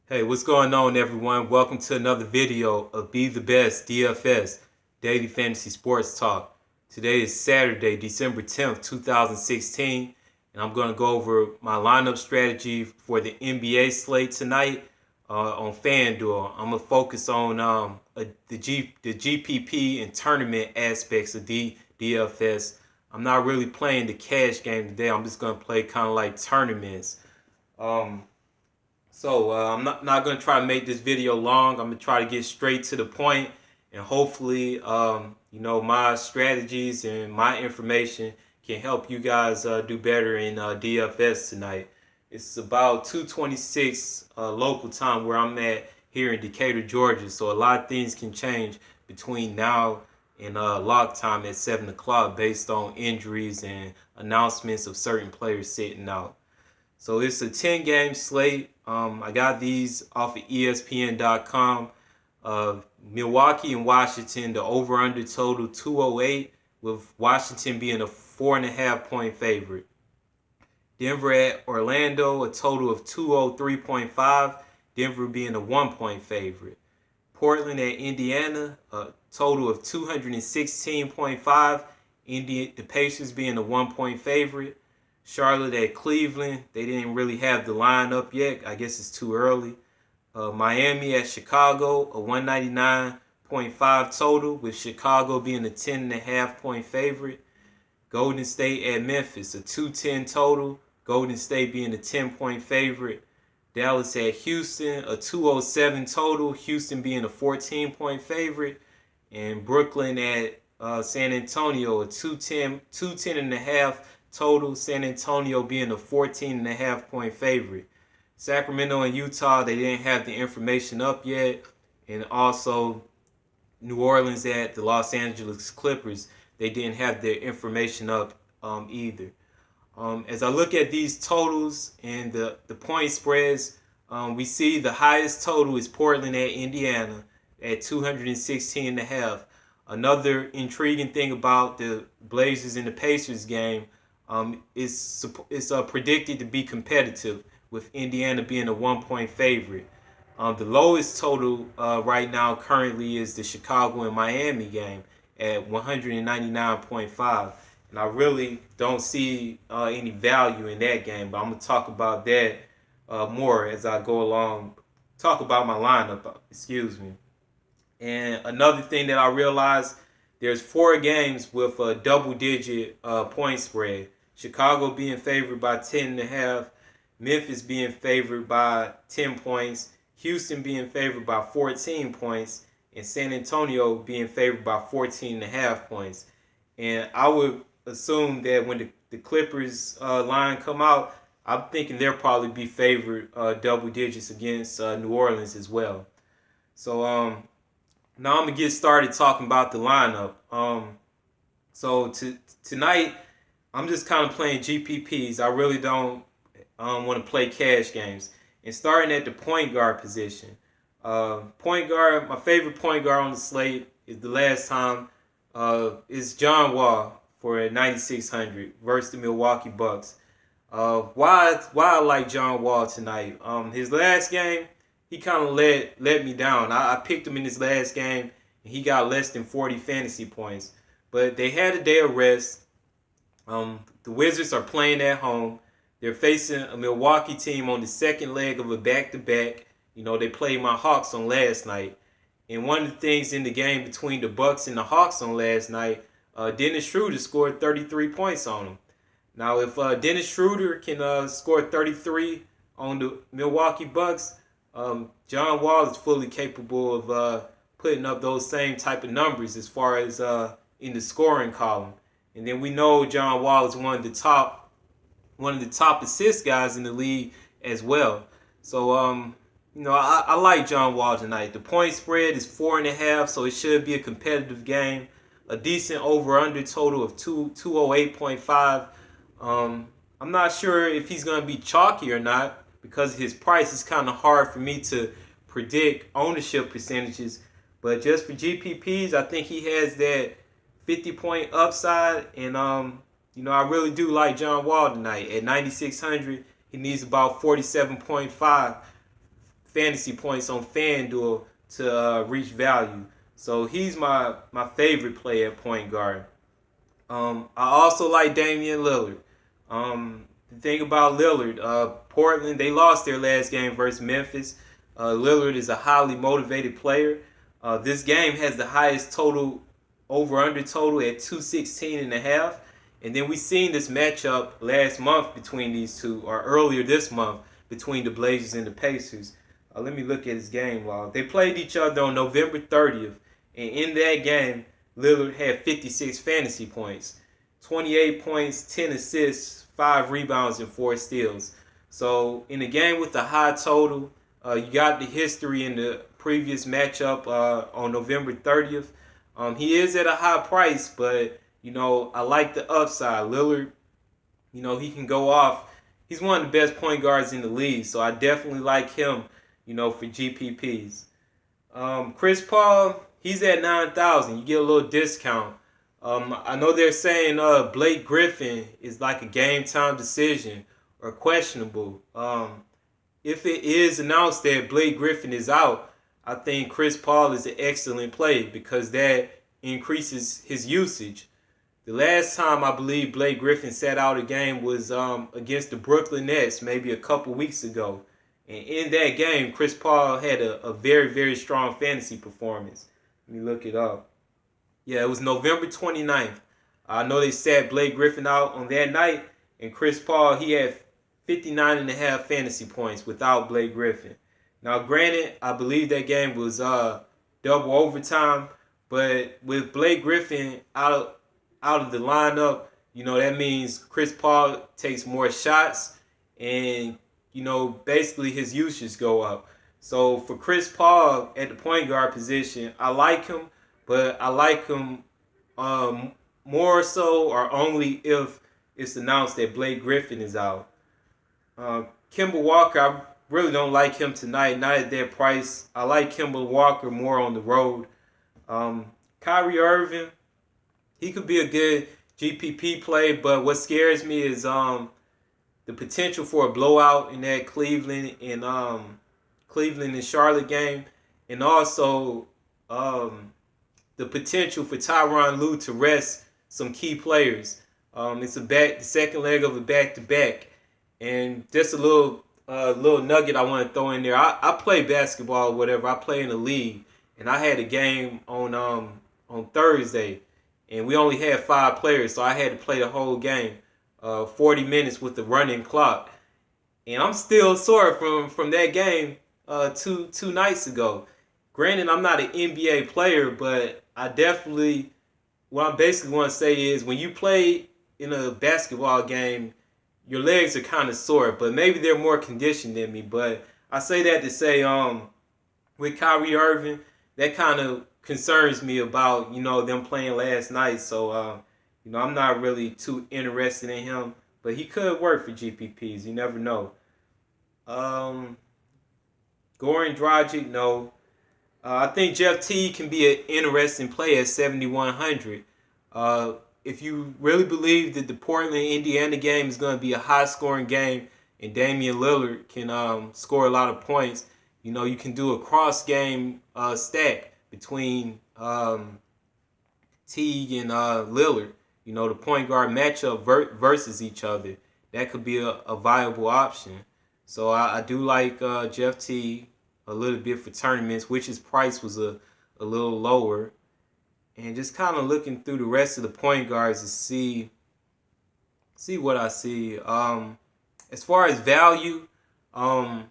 Hey, what's going on, everyone? Welcome to another video of Be the Best DFS, Daily Fantasy Sports Talk. Today is Saturday, December 10th, 2016, and I'm going to go over my lineup strategy for the NBA slate tonight on FanDuel. I'm going to focus on the GPP and tournament aspects of DFS. I'm not really playing the cash game today. I'm just going to play kind of like tournaments. I'm not going to try to make this video long. I'm going to try to get straight to the point, and hopefully, my strategies and my information can help you guys do better in DFS tonight. It's about 2:26 local time where I'm at here in Decatur, Georgia. So a lot of things can change between now and lock time at 7 o'clock based on injuries and announcements of certain players sitting out. So it's a 10-game slate. I got these off of ESPN.com. Milwaukee and Washington, the over-under total 208, with Washington being a 4.5-point favorite. Denver at Orlando, a total of 203.5, Denver being a 1-point favorite. Portland at Indiana, a total of 216.5, the Pacers being a 1-point favorite. Charlotte at Cleveland, they didn't really have the line up yet. I guess it's too early. Miami at Chicago, a 199.5 total, with Chicago being a 10.5-point favorite. Golden State at Memphis, a 210 total, Golden State being a 10-point favorite. Dallas at Houston, a 207 total, Houston being a 14-point favorite. And Brooklyn at San Antonio, a 210.5 total, San Antonio being a 14.5-point favorite. Sacramento and Utah, they didn't have the information up yet. And also New Orleans at the Los Angeles Clippers, they didn't have their information up either. As I look at these totals and the point spreads, we see the highest total is Portland at Indiana at 216.5. Another intriguing thing about the Blazers and the Pacers game, it's predicted to be competitive, with Indiana being a 1-point favorite. The lowest total right now currently is the Chicago and Miami game at 199.5. And I really don't see any value in that game, but I'm going to talk about that more as I go along, talk about my lineup, And another thing that I realized, there's 4 games with a double-digit point spread. Chicago being favored by 10.5, Memphis being favored by 10 points, Houston being favored by 14 points, and San Antonio being favored by 14.5 points. And I would assume that when the Clippers line come out, I'm thinking they'll probably be favored double digits against New Orleans as well. So now I'm going to get started talking about the lineup. Tonight, I'm just kind of playing GPPs. I really don't want to play cash games. And starting at the point guard position. Point guard, my favorite point guard on the slate is the last time is John Wall for 9,600 versus the Milwaukee Bucks. Why I like John Wall tonight? His last game, he kind of let me down. I picked him in his last game, and he got less than 40 fantasy points. But they had a day of rest. The Wizards are playing at home. They're facing a Milwaukee team on the second leg of a back-to-back. They played my Hawks on last night. And one of the things in the game between the Bucks and the Hawks on last night, Dennis Schroeder scored 33 points on them. Now, if Dennis Schroeder can score 33 on the Milwaukee Bucks, John Wall is fully capable of putting up those same type of numbers as far as in the scoring column. And then we know John Wall is one of the top assist guys in the league as well. So I like John Wall tonight. The point spread is 4.5, so it should be a competitive game. A decent over/under total of 208.5. I'm not sure if he's going to be chalky or not, because his price is kind of hard for me to predict ownership percentages. But just for GPPs, I think he has that 50-point upside. And I really do like John Wall tonight. At 9,600, he needs about 47.5 fantasy points on FanDuel to reach value. So he's my favorite player at point guard. I also like Damian Lillard. The thing about Lillard, Portland, they lost their last game versus Memphis. Lillard is a highly motivated player. This game has the highest total, over-under total at 216.5. And then we seen this matchup last month between these two, or earlier this month, between the Blazers and the Pacers. Let me look at his game log. They played each other on November 30th. And in that game, Lillard had 56 fantasy points, 28 points, 10 assists, 5 rebounds, and 4 steals. So in a game with a high total, you got the history in the previous matchup on November 30th. He is at a high price, but, I like the upside. Lillard, he can go off. He's one of the best point guards in the league, so I definitely like him, for GPPs. Chris Paul, he's at 9,000. You get a little discount. I know they're saying Blake Griffin is like a game time decision or questionable. If it is announced that Blake Griffin is out, I think Chris Paul is an excellent play because that increases his usage. The last time I believe Blake Griffin sat out a game was against the Brooklyn Nets maybe a couple weeks ago. And in that game, Chris Paul had a very, very strong fantasy performance. Let me look it up. Yeah, it was November 29th. I know they sat Blake Griffin out on that night, and Chris Paul, he had 59.5 fantasy points without Blake Griffin. Now, granted, I believe that game was double overtime, but with Blake Griffin out of the lineup, that means Chris Paul takes more shots, and basically his usage go up. So for Chris Paul at the point guard position, I like him, but I like him more so or only if it's announced that Blake Griffin is out. Kemba Walker, I really don't like him tonight, not at that price. I like Kemba Walker more on the road. Kyrie Irving, he could be a good GPP play, but what scares me is the potential for a blowout in that Cleveland and Charlotte game, and also the potential for Tyronn Lue to rest some key players. It's the second leg of a back-to-back, and just a little nugget I want to throw in there. I play basketball or whatever. I play in a league, and I had a game on Thursday, and we only had 5 players, so I had to play the whole game, 40 minutes with the running clock, and I'm still sore from that game two nights ago. Granted, I'm not an NBA player, but what I basically want to say is when you play in a basketball game, your legs are kind of sore, but maybe they're more conditioned than me. But I say that to say, with Kyrie Irving, that kind of concerns me about, them playing last night. So, I'm not really too interested in him, but he could work for GPPs. You never know. Goran Dragic, no. I think Jeff Teague can be an interesting play at 7,100. If you really believe that the Portland-Indiana game is going to be a high-scoring game and Damian Lillard can score a lot of points, you can do a cross-game stack between Teague and Lillard. The point guard matchup versus each other. That could be a viable option. So I do like Jeff Teague a little bit for tournaments, which his price was a little lower. And just kind of looking through the rest of the point guards to see what I see. As far as value, I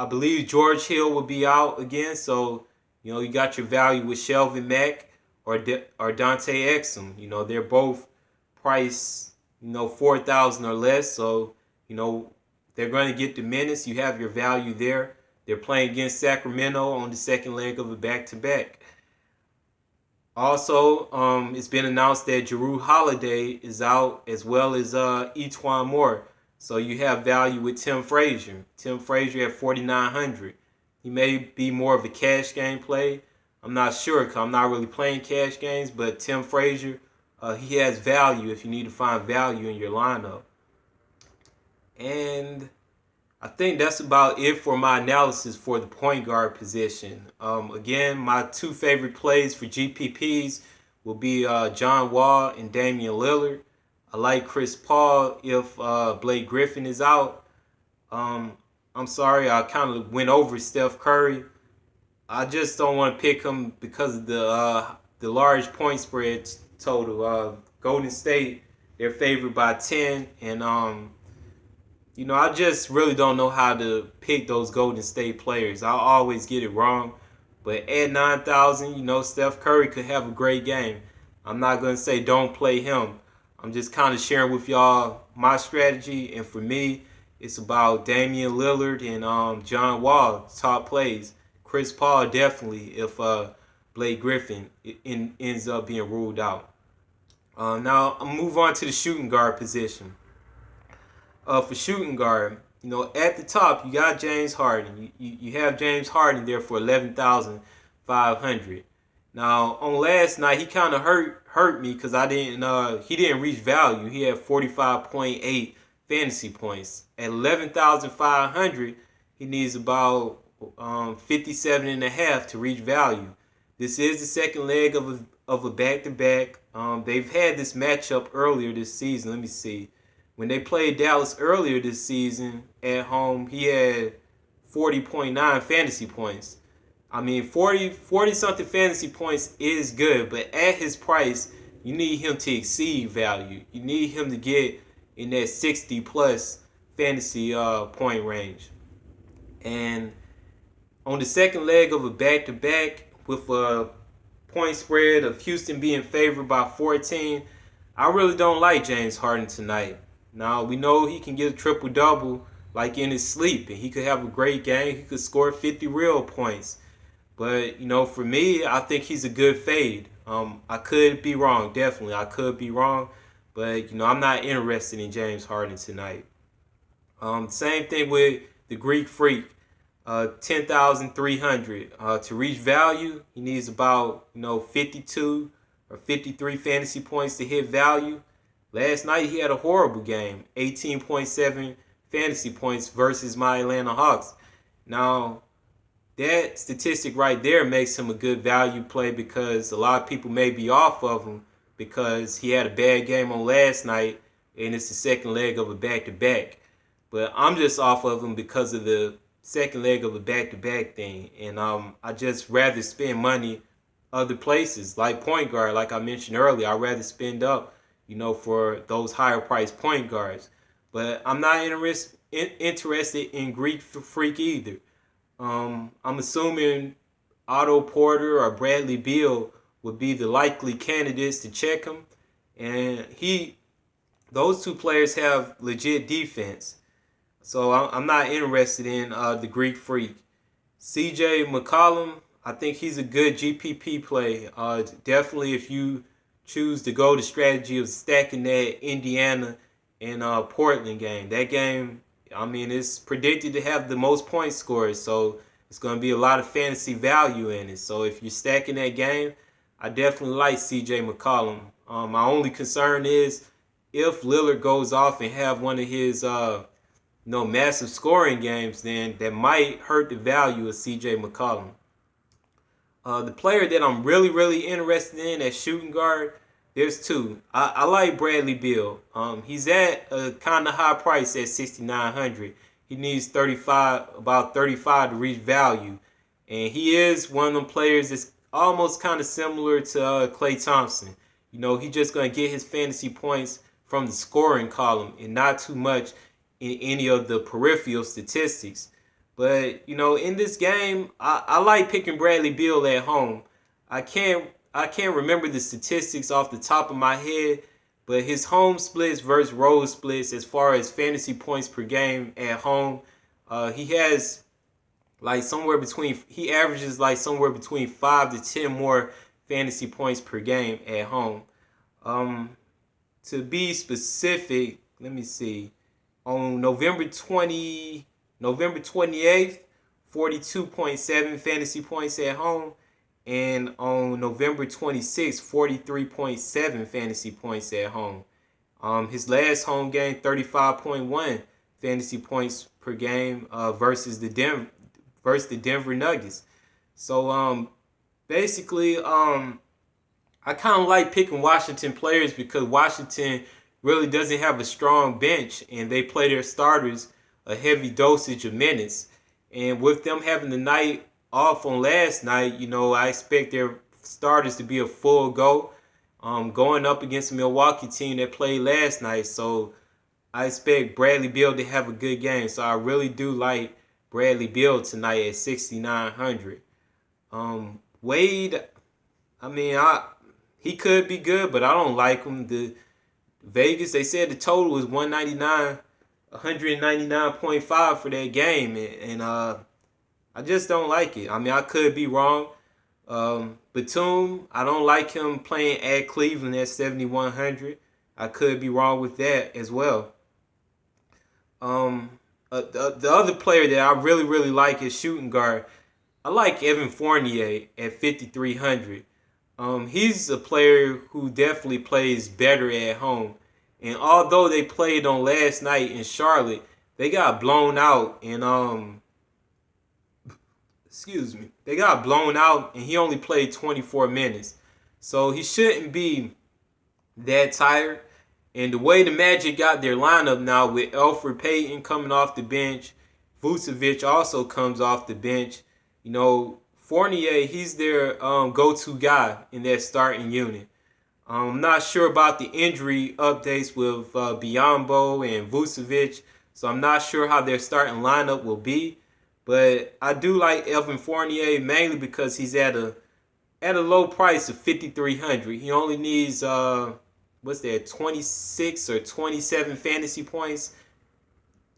believe George Hill will be out again. So, you got your value with Shelvin Mack or Dante Exum. They're both priced, 4,000 or less. So, they're going to get the minutes. You have your value there. They're playing against Sacramento on the second leg of a back-to-back. Also, it's been announced that Jrue Holiday is out, as well as Etuan Moore. So you have value with Tim Frazier. Tim Frazier at 4,900. He may be more of a cash game play. I'm not sure because I'm not really playing cash games, but Tim Frazier, he has value if you need to find value in your lineup. And I think that's about it for my analysis for the point guard position. Again, my two favorite plays for GPPs will be John Wall and Damian Lillard. I like Chris Paul if Blake Griffin is out. Um, I'm sorry, I kind of went over Steph Curry. I just don't want to pick him because of the large point spread total. Golden State, they're favored by 10, and I just really don't know how to pick those Golden State players. I always get it wrong. But at 9,000, Steph Curry could have a great game. I'm not going to say don't play him. I'm just kind of sharing with y'all my strategy. And for me, it's about Damian Lillard and John Wall, top plays. Chris Paul, definitely, if Blake Griffin ends up being ruled out. Now, I'll move on to the shooting guard position. For shooting guard, at the top you got James Harden. You have James Harden there for 11,500. Now on last night he kind of hurt me because he didn't reach value. He had 45.8 fantasy points. At 11,500 he needs about 57.5 to reach value. This is the second leg of a back-to-back. They've had this matchup earlier this season. Let me see. When they played Dallas earlier this season at home, he had 40.9 fantasy points. I mean, 40-something fantasy points is good, but at his price, you need him to exceed value. You need him to get in that 60-plus fantasy point range. And on the second leg of a back-to-back with a point spread of Houston being favored by 14, I really don't like James Harden tonight. Now, we know he can get a triple-double like in his sleep, and he could have a great game. He could score 50 real points. But, for me, I think he's a good fade. I could be wrong, definitely. I could be wrong. But, I'm not interested in James Harden tonight. Same thing with the Greek Freak, 10,300. To reach value, he needs about, 52 or 53 fantasy points to hit value. Last night he had a horrible game, 18.7 fantasy points versus my Atlanta Hawks. Now, that statistic right there makes him a good value play because a lot of people may be off of him because he had a bad game on last night and it's the second leg of a back-to-back. But I'm just off of him because of the second leg of a back-to-back thing. And I just rather spend money other places like point guard, like I mentioned earlier. I'd rather spend up for those higher priced point guards. But I'm not interested in Greek Freak either. I'm assuming Otto Porter or Bradley Beal would be the likely candidates to check him. And those two players have legit defense. So I'm not interested in the Greek Freak. CJ McCollum, I think he's a good GPP play. Definitely if you choose to go the strategy of stacking that Indiana and Portland game. That game, it's predicted to have the most points scored, so it's going to be a lot of fantasy value in it. So if you're stacking that game, I definitely like CJ McCollum. My only concern is if Lillard goes off and have one of his massive scoring games, then that might hurt the value of CJ McCollum. The player that I'm really, really interested in at shooting guard, there's two. I like Bradley Beal. He's at a kind of high price at 6,900. He needs about 35 to reach value. And he is one of them players that's almost kind of similar to Klay Thompson. He's just going to get his fantasy points from the scoring column and not too much in any of the peripheral statistics. But, in this game, I like picking Bradley Beal at home. I can't remember the statistics off the top of my head, but his home splits versus road splits as far as fantasy points per game at home, he averages somewhere between 5 to 10 more fantasy points per game at home. To be specific, let me see. On November 28th, 42.7 fantasy points at home. And on November 26th, 43.7 fantasy points at home. His last home game, 35.1 fantasy points per game versus the Denver Nuggets. So basically, I kind of like picking Washington players because Washington really doesn't have a strong bench, and they play their starters a heavy dosage of minutes. And with them having the night off on last night, I expect their starters to be a full go. Going up against the Milwaukee team that played last night, so I expect Bradley Beal to have a good game. So I really do like Bradley Beal tonight at 6,900. Wade, he could be good, but I don't like him. The Vegas, they said the total was 199.5 for that game, and I just don't like it. I could be wrong. Batum, I don't like him playing at Cleveland at 7,100. I could be wrong with that as well. The other player that I really, really like is shooting guard. I like Evan Fournier at 5,300. He's a player who definitely plays better at home. And although they played on last night in Charlotte, they got blown out and they got blown out and he only played 24 minutes. So he shouldn't be that tired. And the way the Magic got their lineup now with Elfrid Payton coming off the bench, Vucevic also comes off the bench. Fournier, he's their go-to guy in that starting unit. I'm not sure about the injury updates with Biyombo and Vucevic, so I'm not sure how their starting lineup will be. But I do like Evan Fournier mainly because he's at a low price of 5,300. He only needs 26 or 27 fantasy points.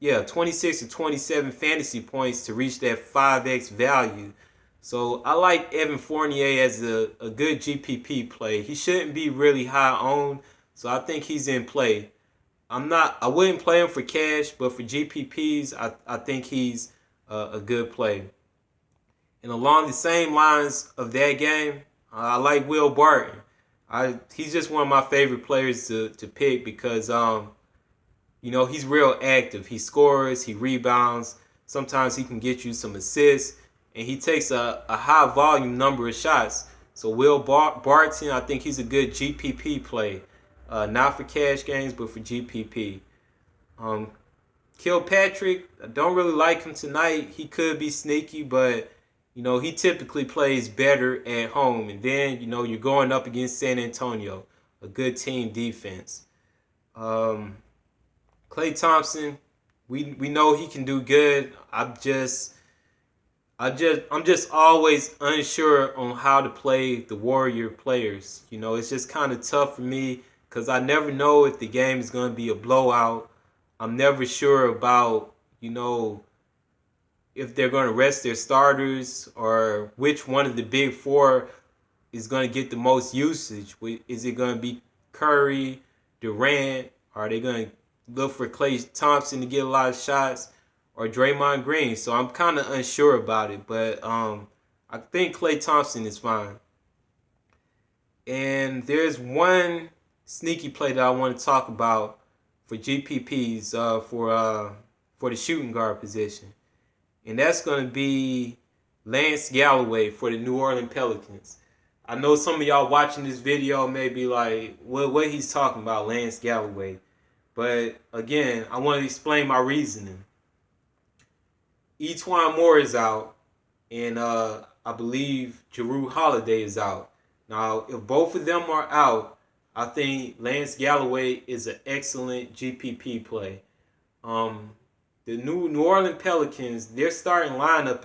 Yeah, 26 or 27 fantasy points to reach that 5x value. So I like Evan Fournier as a good GPP play. He shouldn't be really high owned, so I think he's in play. I wouldn't play him for cash, but for GPPs, I think he's a good play. And along the same lines of that game, I like Will Barton. He's just one of my favorite players to pick because he's real active. He scores, he rebounds. Sometimes he can get you some assists. And he takes a high volume number of shots. So Will Barton, I think he's a good GPP play. Not for cash games, but for GPP. Kilpatrick, I don't really like him tonight. He could be sneaky, but he typically plays better at home. And then, you're going up against San Antonio, a good team defense. Klay Thompson, we know he can do good. I'm just always unsure on how to play the Warrior players. It's just kind of tough for me because I never know if the game is going to be a blowout. I'm never sure about, if they're going to rest their starters or which one of the big four is going to get the most usage. Is it going to be Curry, Durant? Are they going to look for Klay Thompson to get a lot of shots? Or Draymond Green? So I'm kind of unsure about it. But I think Klay Thompson is fine. And there's one sneaky play that I want to talk about for GPPs for the shooting guard position. And that's going to be Lance Galloway for the New Orleans Pelicans. I know some of y'all watching this video may be like, what he's talking about, Lance Galloway. But again, I want to explain my reasoning. Etuan Moore is out, and I believe Jrue Holiday is out. Now, if both of them are out, I think Lance Galloway is an excellent GPP play. The New Orleans Pelicans, their starting lineup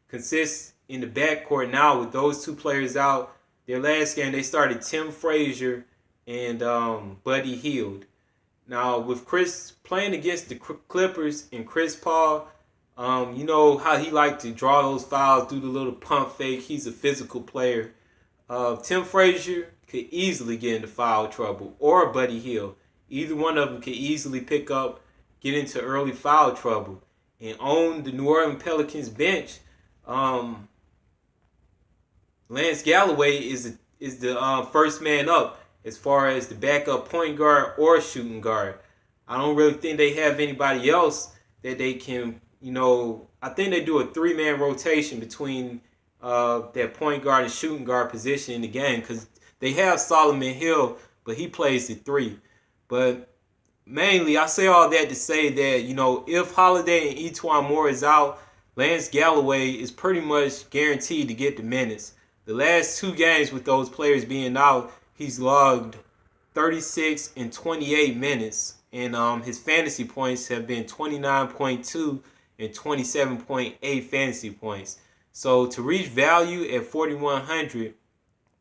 consists in the backcourt now with those two players out. Their last game, they started Tim Frazier and Buddy Hield. Now, with Chris playing against the Clippers and Chris Paul, you know how he liked to draw those fouls, do the little pump fake. He's a physical player. Tim Frazier could easily get into foul trouble, or Buddy Hield. Either one of them could easily pick up, get into early foul trouble. And on the New Orleans Pelicans bench, Lance Galloway is the first man up as far as the backup point guard or shooting guard. I don't really think they have anybody else that they can, I think they do a 3-man rotation between that point guard and shooting guard position in the game, because they have Solomon Hill, but he plays the 3. But mainly, I say all that to say that, if Holiday and E'Twaun Moore is out, Lance Galloway is pretty much guaranteed to get the minutes. The last 2 games with those players being out, he's logged 36 and 28 minutes. And his fantasy points have been 29.2 and 27.8 fantasy points. So to reach value at 4,100,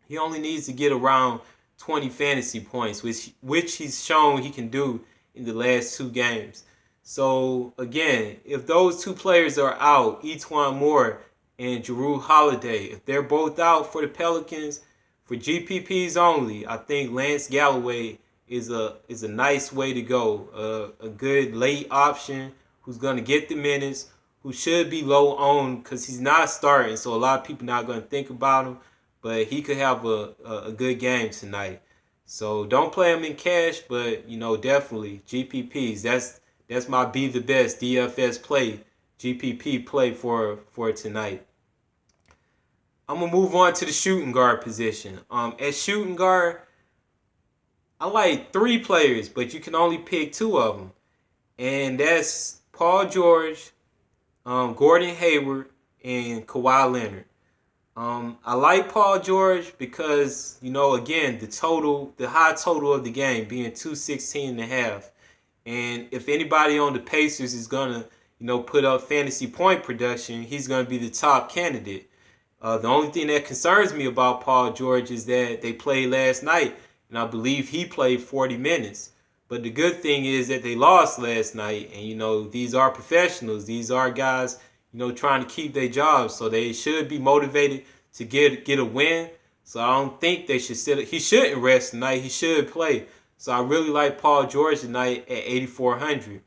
he only needs to get around 20 fantasy points, which he's shown he can do in the last 2 games. So again, if those 2 players are out, E'Twaun Moore and Jrue Holiday, if they're both out for the Pelicans, for GPPs only, I think Lance Galloway is a nice way to go. A good late option who's going to get the minutes, who should be low owned because he's not starting, so a lot of people not going to think about him, but he could have a good game tonight. So don't play him in cash, but definitely GPPs. That's my be the best DFS play, GPP play for tonight. I'm gonna move on to the shooting guard position. At shooting guard, I like 3 players, but you can only pick 2 of them, and that's Paul George, Gordon Hayward, and Kawhi Leonard. I like Paul George because, again, the high total of the game being 216.5. And if anybody on the Pacers is going to, put up fantasy point production, he's going to be the top candidate. The only thing that concerns me about Paul George is that they played last night, and I believe he played 40 minutes. But the good thing is that they lost last night, and, these are professionals. These are guys, trying to keep their jobs, so they should be motivated to get a win. So I don't think they should sit. He shouldn't rest tonight. He should play. So I really like Paul George tonight at 8,400.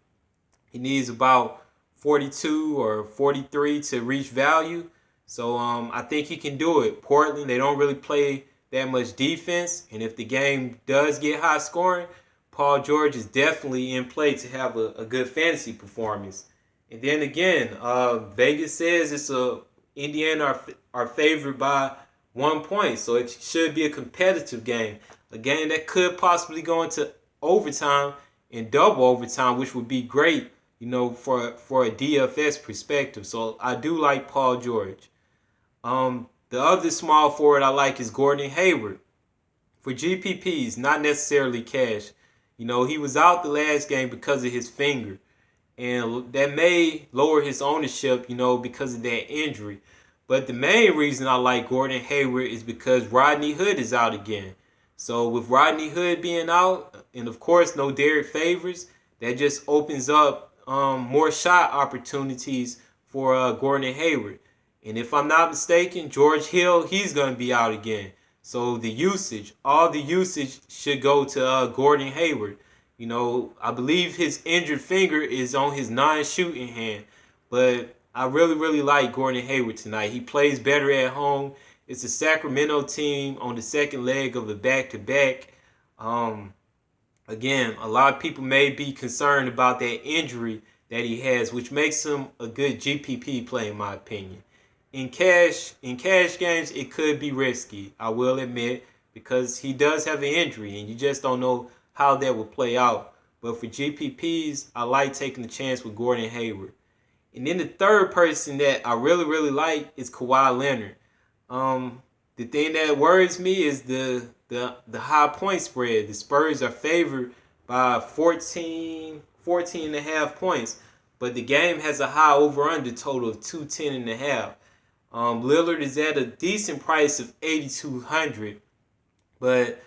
He needs about 42 or 43 to reach value. So I think he can do it. Portland, they don't really play that much defense, and if the game does get high scoring, Paul George is definitely in play to have a good fantasy performance. And then again, Vegas says Indiana are favored by 1 point, so it should be a competitive game. A game that could possibly go into overtime and double overtime, which would be great, for a DFS perspective. So I do like Paul George. The other small forward I like is Gordon Hayward. For GPPs, not necessarily cash. He was out the last game because of his finger, and that may lower his ownership, because of that injury. But the main reason I like Gordon Hayward is because Rodney Hood is out again. So with Rodney Hood being out, and of course no Derek Favors, that just opens up more shot opportunities for Gordon Hayward. And if I'm not mistaken, George Hill, he's going to be out again. So all the usage should go to Gordon Hayward. I believe his injured finger is on his non-shooting hand. But I really, really like Gordon Hayward tonight. He plays better at home. It's a Sacramento team on the second leg of a back-to-back. Again, a lot of people may be concerned about that injury that he has, which makes him a good GPP play in my opinion. In cash games, it could be risky, I will admit, because he does have an injury, and you just don't know how that will play out. But for GPPs, I like taking the chance with Gordon Hayward. And then the third person that I really, really like is Kawhi Leonard. The thing that worries me is the high point spread. The Spurs are favored by 14 and a half points, but the game has a high over-under total of 210.5. Lillard is at a decent price of 8,200, but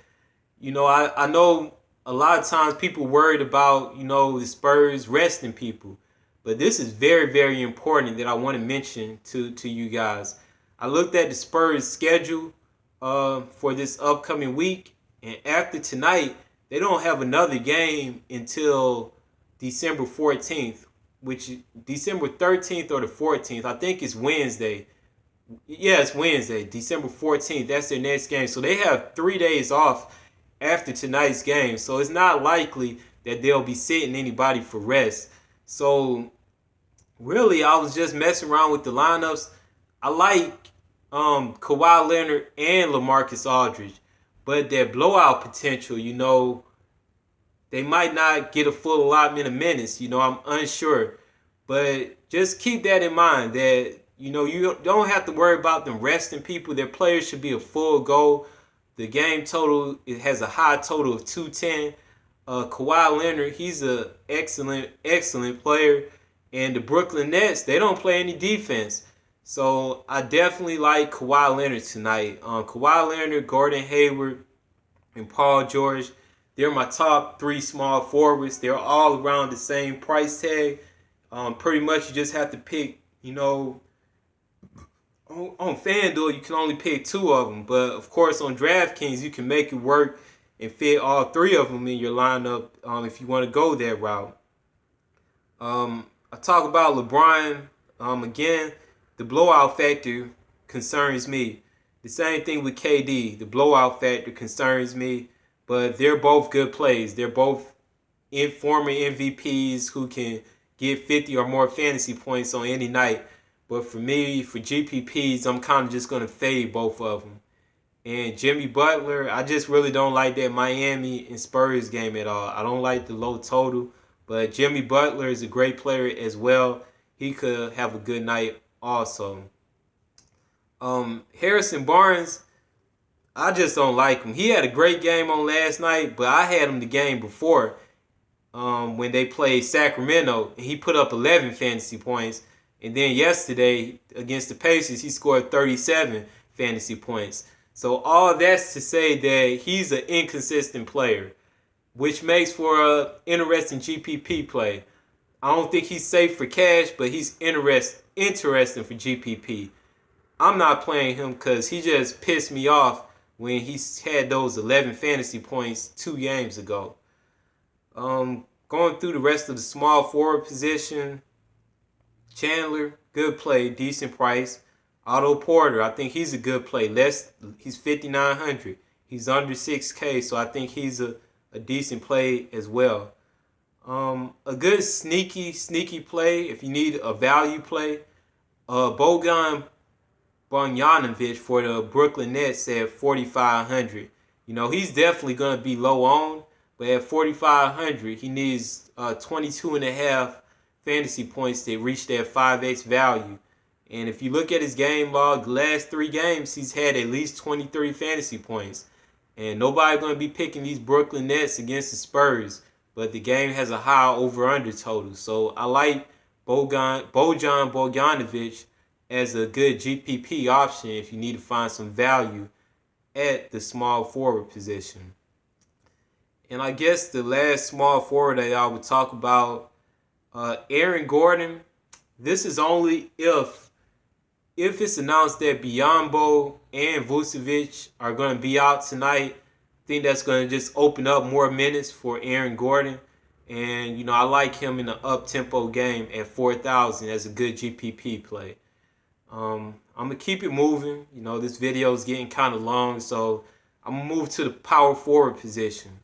I know a lot of times people worried about the Spurs resting people, but this is very, very important that I want to mention to you guys. I looked at the Spurs schedule for this upcoming week, and after tonight, they don't have another game until December 14th, which December 13th or the 14th. I think it's Wednesday. Yeah, it's Wednesday, December 14th. That's their next game. So they have 3 days off after tonight's game. So it's not likely that they'll be sitting anybody for rest. So Really, I was just messing around with the lineups. I like Kawhi Leonard and LaMarcus Aldridge, but their blowout potential, they might not get a full allotment of minutes. I'm unsure. But just keep that in mind that, you don't have to worry about them resting people. Their players should be a full go. The game total, it has a high total of 210. Kawhi Leonard, he's an excellent player. And the Brooklyn Nets, they don't play any defense. So I definitely like Kawhi Leonard tonight. Kawhi Leonard, Gordon Hayward, and Paul George, they're my top three small forwards. They're all around the same price tag. Pretty much you just have to pick, on FanDuel you can only pick two of them. But of course on DraftKings you can make it work and fit all three of them in your lineup if you want to go that route. I talk about LeBron. Again, the blowout factor concerns me. The same thing with KD. The blowout factor concerns me. But they're both good plays. They're both former MVPs who can get 50 or more fantasy points on any night. But for me, for GPPs, I'm kind of just going to fade both of them. And Jimmy Butler, I just really don't like that Miami and Spurs game at all. I don't like the low total. But Jimmy Butler is a great player as well. He could have a good night also. Harrison Barnes, I just don't like him. He had a great game on last night, but I had him the game before when they played Sacramento, and he put up 11 fantasy points. And then yesterday against the Pacers, he scored 37 fantasy points. So all that's to say that he's an inconsistent player, which makes for an interesting GPP play. I don't think he's safe for cash, but he's interesting for GPP. I'm not playing him because he just pissed me off when he had those 11 fantasy points 2 games ago. Going through the rest of the small forward position, Chandler, good play, decent price. Otto Porter, I think he's a good play. He's 5,900. He's under 6K, so I think he's a decent play as well. A good sneaky play if you need a value play. Bojan Bogdanovic for the Brooklyn Nets at 4,500. He's definitely going to be low on, but at 4,500, he needs 22 and a half fantasy points to reach that 5x value. And if you look at his game log, the last 3 games, he's had at least 23 fantasy points. And nobody's going to be picking these Brooklyn Nets against the Spurs. But the game has a high over-under total. So I like Bojan Bogdanovic as a good GPP option if you need to find some value at the small forward position. And I guess the last small forward that I would talk about, Aaron Gordon. This is only if it's announced that Biyombo and Vucevic are going to be out tonight. I think that's going to just open up more minutes for Aaron Gordon. And, I like him in an up-tempo game at 4,000 as a good GPP play. I'm going to keep it moving. This video is getting kind of long, so I'm going to move to the power forward position.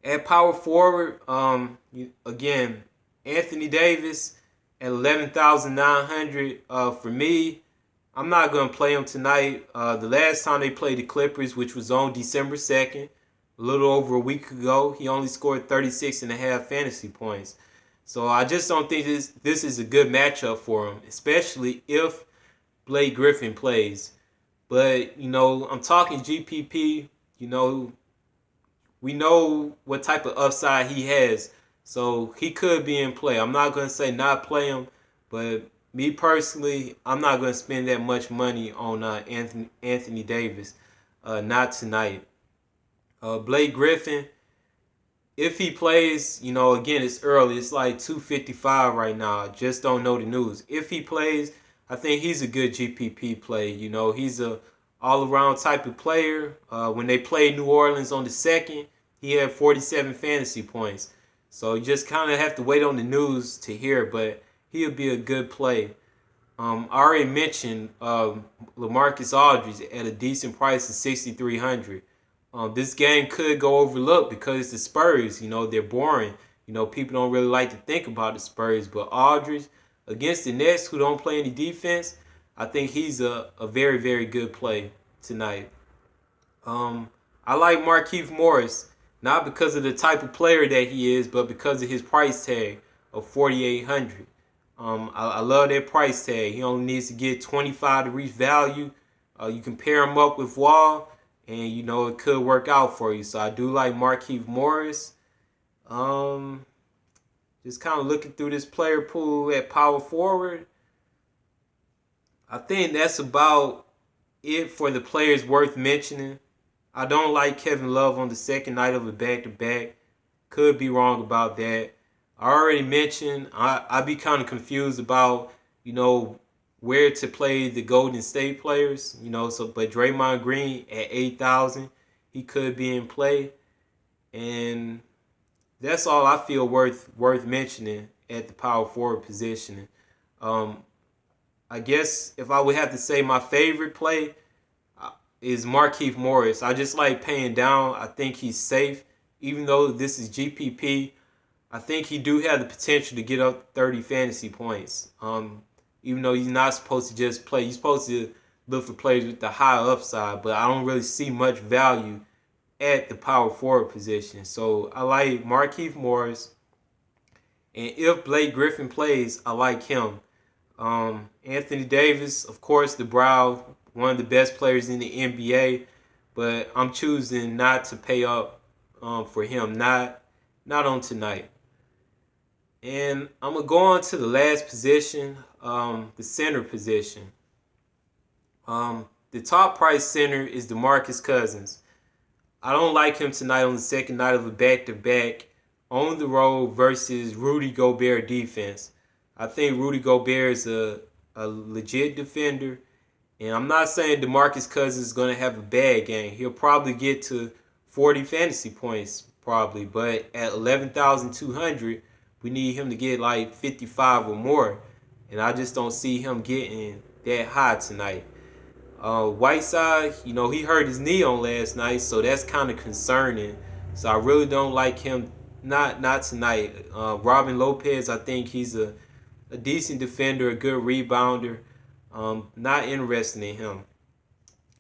At power forward, again, Anthony Davis at 11,900. For me, I'm not going to play him tonight. The last time they played the Clippers, which was on December 2nd, a little over a week ago, he only scored 36 and a half fantasy points. So I just don't think this is a good matchup for him, especially if Blake Griffin plays. But, I'm talking GPP, we know what type of upside he has. So he could be in play. I'm not going to say not play him, but me personally, I'm not going to spend that much money on Anthony Davis. Not tonight. Blake Griffin, if he plays, again, it's early. It's like 2:55 right now. I just don't know the news. If he plays, I think he's a good GPP play. He's a all-around type of player. When they played New Orleans on the 2nd, he had 47 fantasy points. So you just kind of have to wait on the news to hear, but he'll be a good play. I already mentioned LaMarcus Aldridge at a decent price of 6,300. This game could go overlooked because the Spurs, they're boring. People don't really like to think about the Spurs, but Aldridge against the Nets, who don't play any defense, I think he's a very, very good play tonight. I like Markieff Morris, not because of the type of player that he is, but because of his price tag of $4,800. I love that price tag. He only needs to get 25 to reach value. You can pair him up with Wall, and it could work out for you. So I do like Markieff Morris. Just kind of looking through this player pool at power forward. I think that's about it for the players worth mentioning. I don't like Kevin Love on the second night of a back-to-back. Could be wrong about that. I already mentioned I'd be kind of confused about, where to play the Golden State players. But Draymond Green at 8,000, he could be in play. And that's all I feel worth mentioning at the power forward position. I guess if I would have to say my favorite play is Markieff Morris. I just like paying down. I think he's safe. Even though this is GPP, I think he do have the potential to get up 30 fantasy points. Even though he's not supposed to just play. You're supposed to look for players with the high upside, but I don't really see much value at the power forward position. So I like Markieff Morris. And if Blake Griffin plays, I like him. Anthony Davis, of course, the Brow, one of the best players in the NBA, but I'm choosing not to pay up for him, not on tonight. And I'm going to go on to the last position, the center position. The top price center is DeMarcus Cousins. I don't like him tonight on the second night of a back-to-back on the road versus Rudy Gobert defense. I think Rudy Gobert is a legit defender. And I'm not saying DeMarcus Cousins is going to have a bad game. He'll probably get to 40 fantasy points, probably. But at 11,200, we need him to get like 55 or more. And I just don't see him getting that high tonight. Whiteside, he hurt his knee on last night, so that's kind of concerning. So I really don't like him, not tonight. Robin Lopez, I think he's a decent defender, a good rebounder. Not interested in him.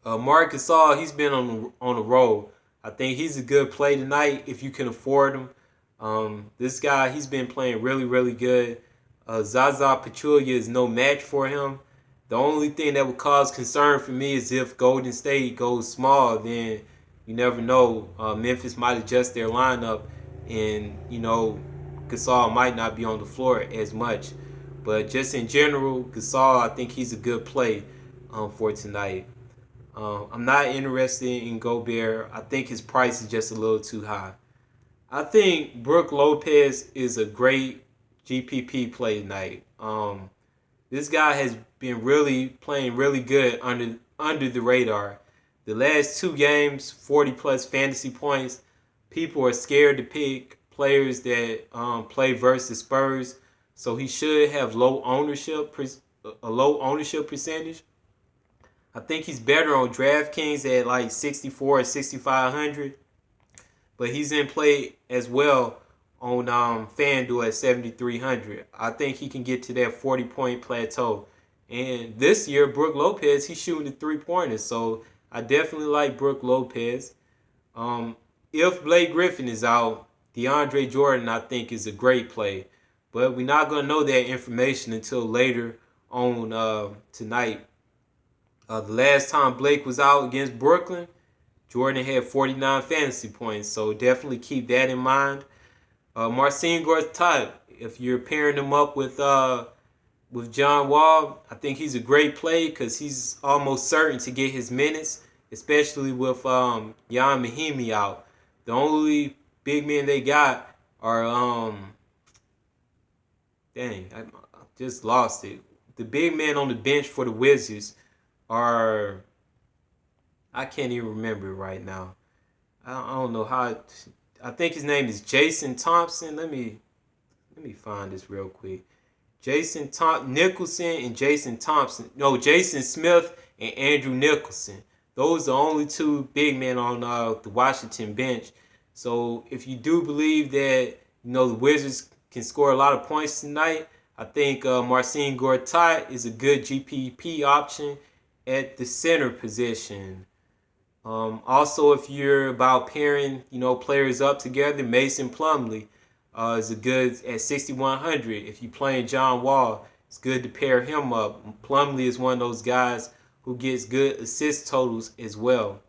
Marc Gasol, he's been on a roll. I think he's a good play tonight if you can afford him. This guy, he's been playing really, really good. Zaza Pachulia is no match for him. The only thing that would cause concern for me is if Golden State goes small, then you never know. Memphis might adjust their lineup and, Gasol might not be on the floor as much. But just in general, Gasol, I think he's a good play for tonight. I'm not interested in Gobert. I think his price is just a little too high. I think Brook Lopez is a great GPP play tonight. This guy has been playing really good under the radar. The last two games, 40-plus fantasy points. People are scared to pick players that play versus Spurs. So he should have a low ownership percentage. I think he's better on DraftKings at like 6,400 or 6,500. But he's in play as well on FanDuel at 7,300. I think he can get to that 40-point plateau. And this year, Brook Lopez, he's shooting the three-pointers. So I definitely like Brook Lopez. If Blake Griffin is out, DeAndre Jordan, I think, is a great play. But we're not going to know that information until later on tonight. The last time Blake was out against Brooklyn, Jordan had 49 fantasy points. So definitely keep that in mind. Marcin Gortat, if you're pairing him up with John Wall, I think he's a great play because he's almost certain to get his minutes, especially with Jan Mahimi out. The only big men they got are I just lost it. The big men on the bench for the Wizards are, I can't even remember it right now. I don't know how. I think his name is Jason Thompson. Let me find this real quick. Nicholson and Jason Thompson. No, Jason Smith and Andrew Nicholson. Those are the only two big men on the Washington bench. So if you do believe that You know, the Wizards can score a lot of points tonight. I think Marcin Gortat is a good GPP option at the center position. Also, if you're about pairing, players up together, Mason Plumlee is a good at 6,100. If you're playing John Wall, it's good to pair him up. Plumlee is one of those guys who gets good assist totals as well.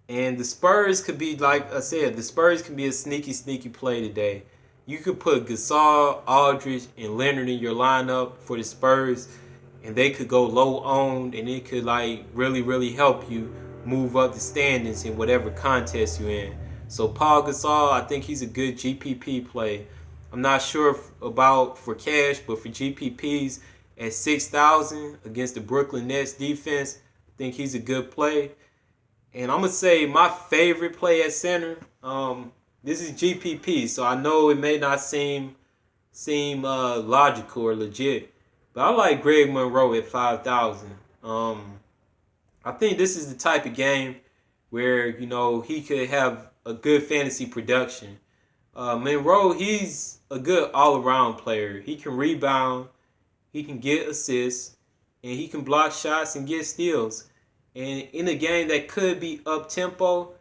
And the Spurs could be, like I said, the Spurs can be a sneaky play today. You could put Gasol, Aldridge, and Leonard in your lineup for the Spurs, and they could go low owned, and it could really help you move up the standings in whatever contest you're in. So Paul Gasol, I think he's a good GPP play. I'm not sure about for cash, but for GPPs at 6,000 against the Brooklyn Nets defense, I think he's a good play. And I'm going to say my favorite play at center, this is GPP, so I know it may not seem logical or legit, but I like Greg Monroe at 5,000. I think this is the type of game where, he could have a good fantasy production. Monroe, he's a good all-around player. He can rebound, he can get assists, and he can block shots and get steals. And in a game that could be up-tempo,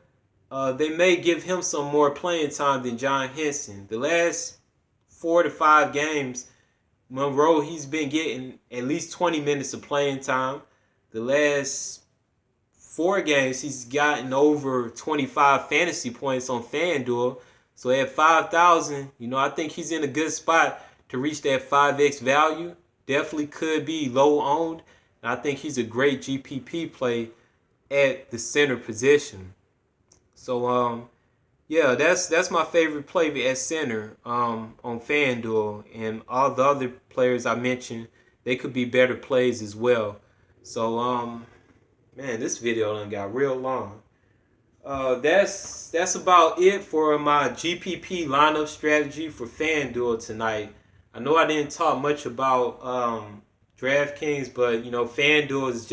they may give him some more playing time than John Henson. The last 4 to 5 games, Monroe, he's been getting at least 20 minutes of playing time. The last 4 games, he's gotten over 25 fantasy points on FanDuel. So at 5,000, I think he's in a good spot to reach that 5x value. Definitely could be low owned. I think he's a great GPP play at the center position. So, that's my favorite play at center on FanDuel. And all the other players I mentioned, they could be better plays as well. So, man, this video done got real long. That's about it for my GPP lineup strategy for FanDuel tonight. I know I didn't talk much about DraftKings, but FanDuel is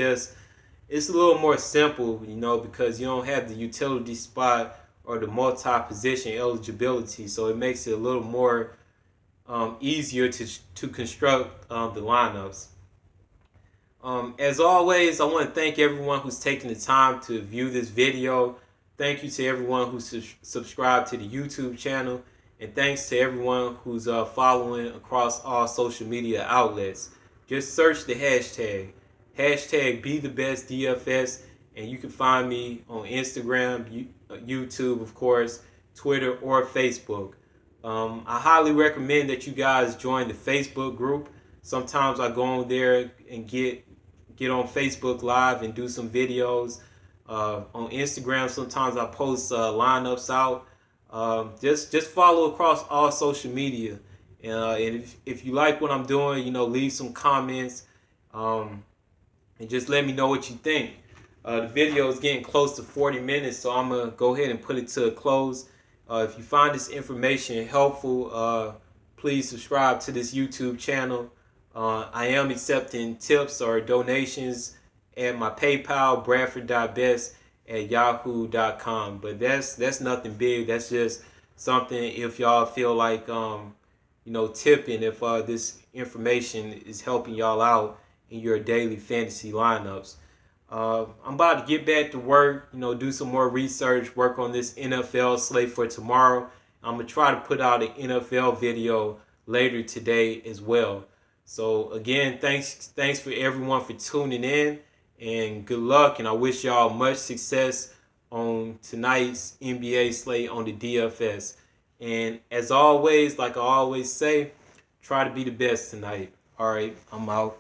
it's a little more simple, because you don't have the utility spot or the multi-position eligibility, so it makes it a little more easier to construct the lineups. As always, I want to thank everyone who's taken the time to view this video. Thank you to everyone who's subscribed to the YouTube channel, and thanks to everyone who's following across all social media outlets. Just search the hashtag #BeTheBestDFS, and you can find me on Instagram, YouTube, of course, Twitter, or Facebook. I highly recommend that you guys join the Facebook group. Sometimes I go on there and get on Facebook Live and do some videos. On Instagram, sometimes I post lineups out. Just follow across all social media. And if you like what I'm doing, leave some comments and just let me know what you think. The video is getting close to 40 minutes, so I'm going to go ahead and put it to a close. If you find this information helpful, please subscribe to this YouTube channel. I am accepting tips or donations at my PayPal, bradford.best@yahoo.com. But that's nothing big. That's just something if y'all feel like tipping if this information is helping y'all out in your daily fantasy lineups. I'm about to get back to work, do some more research, work on this NFL slate for tomorrow. I'm going to try to put out an NFL video later today as well. So again, thanks for everyone for tuning in, and good luck, and I wish y'all much success on tonight's NBA slate on the DFS. And as always, like I always say, try to be the best tonight. All right, I'm out.